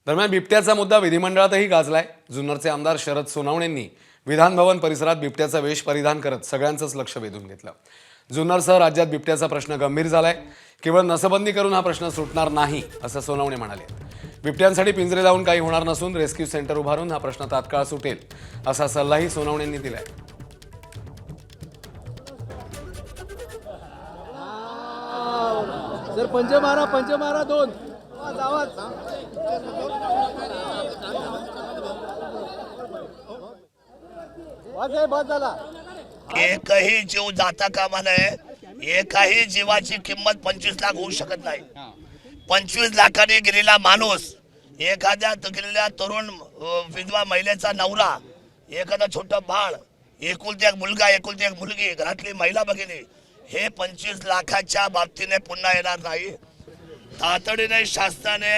दरम्यान बिबट्याचा मुद्दा विधिमंडळातही गाजलाय। जुन्नरचे आमदार शरद सोनवणेंनी विधान भवन परिसरात बिबट्याचा वेश परिधान करत सगळ्यांचंच लक्ष वेधून घेतलं। जुन्नरसह राज्यात बिबट्याचा प्रश्न गंभीर झालाय। केवळ नसबंदी करून हा प्रश्न सुटणार नाही असं सोनवणे म्हणाले। बिबट्यांसाठी पिंजरे लावून काही होणार नसून रेस्क्यू सेंटर उभारून हा प्रश्न तात्काळ सुटेल असा सल्लाही सोनवणेंनी दिलाय। सर पंच मारा दोन आवाज बस झाला। एकही जीव जाता कामा नये। एकाही जीवाची किंमत 25 लाख होऊ शकत नाही। 25 लाखांनी गेलेला माणूस, एखाद्या गेलेल्या तरुण विधवा महिलेचा नवरा, एखादा छोटा बाळ, एकुलती एक मुलगा, एकुलती एक मुलगी, घरातली महिला भगिनी, हे 25 लाखाच्या बाबतीने पुन्हा येणार नाही। तातडीने शासनाने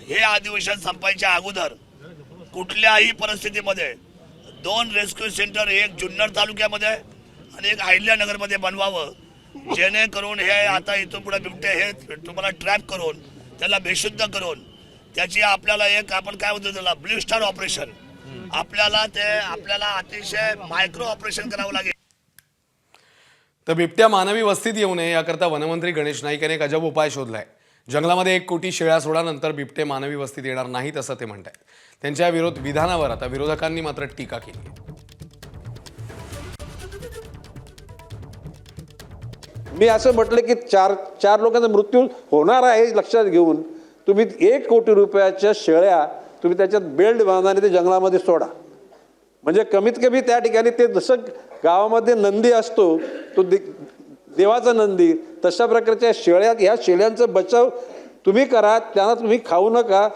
हे अधिवेशन संपायच्या अगोदर कुठल्याही परिस्थितीमध्ये 2 रेस्क्यू सेंटर, एक जुन्नर तालुक्यामध्ये आणि एक अहिल्यानगर मध्ये बनवावं, जेणेकरून हे आता इथून पुढे बिबटे हे तुम्हाला ट्रॅप करून त्याला बेशुद्ध करून त्याची आपल्याला एक आपण काय म्हणतो त्याला ब्लू स्टार ऑपरेशन, आपल्याला अतिशय मायक्रो ऑपरेशन करावं लागेल। तर बिबट्या मानवी वस्तीत येऊ नये याकरता वनमंत्री गणेश नाईक यांनी एक अजब उपाय शोधलाय। जंगलामध्ये 1 कोटी शेळ्या सोडानंतर बिबटे मानवी वस्तीत येणार नाहीत असं ते म्हणतात। त्यांच्या विधानावर आता विरोधकांनी मात्र टीका केली। मी असं म्हटलं की चार लोकांचा मृत्यू होणार आहे लक्षात घेऊन तुम्ही 1 कोटी रुपयाच्या शेळ्या तुम्ही त्याच्यात बेल्ट बांधून ते जंगलामध्ये सोडा। म्हणजे कमीत कमी त्या ठिकाणी ते जसं गावामध्ये नंदी असतो तो देवाचा नंदी, तशा प्रकारच्या शेळ्या, ह्या शेळ्यांचा बचाव तुम्ही करा, त्यांना तुम्ही खाऊ नका।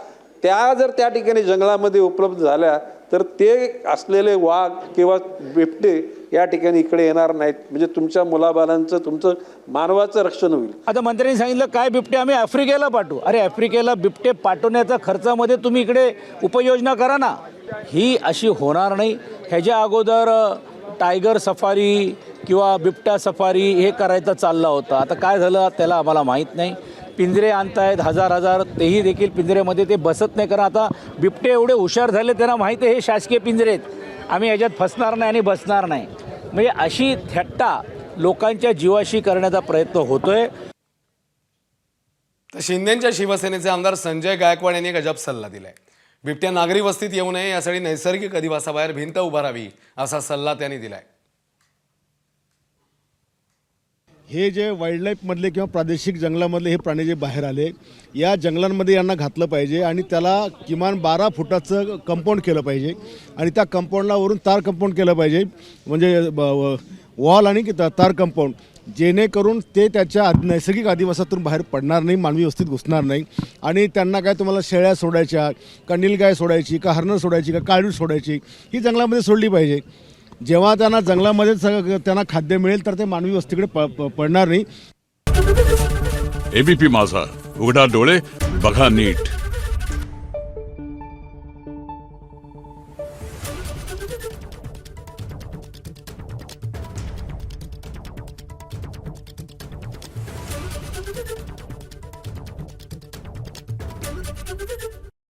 त्या जर त्या ठिकाणी जंगलामध्ये उपलब्ध झाल्या तर ते असलेले वाघ किंवा बिबटे या ठिकाणी इकडे येणार नाहीत। म्हणजे तुमच्या मुलाबाळांचं, तुमचं मानवाचं रक्षण होईल। आता मंत्र्यांनी सांगितलं काय बिबटे आम्ही आफ्रिकेला पाठवू। अरे आफ्रिकेला बिबटे पाठवण्याचा खर्चामध्ये तुम्ही इकडे उपाययोजना करा ना। ही अशी होणार नाही। ह्याच्या अगोदर टायगर सफारी किंवा बिबट्या सफारी हे करायचं चाललं होतं। आता काय झालं त्याला आम्हाला माहीत नाही। पिंजरे आणतायत हजार तेही देखील पिंजऱ्यामध्ये ते बसत नाही, कारण आता बिबटे एवढे हुशार झाले, त्यांना माहिती आहे हे शासकीय पिंजरे आहेत, आम्ही याच्यात फसणार नाही आणि बसणार नाही। म्हणजे अशी थट्टा लोकांच्या जीवाशी करण्याचा प्रयत्न होतोय। तर शिंदेच्या शिवसेनेचे आमदार संजय गायकवाड यांनी एक अजब सल्ला दिलाय। बिबट्या नागरी वस्तीत येऊ नये यासाठी नैसर्गिक अधिवासाबाहेर भिंत उभारावी असा सल्ला त्यांनी दिलाय। हे जे वाईल्डलाईफमधले किंवा प्रादेशिक जंगलामधले हे प्राणी जे बाहेर आले, या जंगलांमध्ये यांना घातलं पाहिजे आणि त्याला किमान 12 फुटाचं कंपाऊंड केलं पाहिजे आणि त्या कंपाऊंडला वरून तार कंपाऊंड केलं पाहिजे, म्हणजे वॉल आणि तार कंपाऊंड, जेणेकरून ते त्याच्या नैसर्गिक अधिवासातून बाहेर पडणार नाही, मानवी वस्तीत घुसणार नाही। आणि त्यांना काय तुम्हाला शेळ्या सोडायच्या का नीलगाय सोडायची का हरणं सोडायची का काळवीट सोडायची, ही जंगलामध्ये सोडली पाहिजे। जेव्हा त्यांना जंगलामध्ये त्यांना खाद्य मिळेल तर ते मानवी वस्तीकडे पडणार नाही। एबीपी माझा, उघडा डोळे बघा नीट।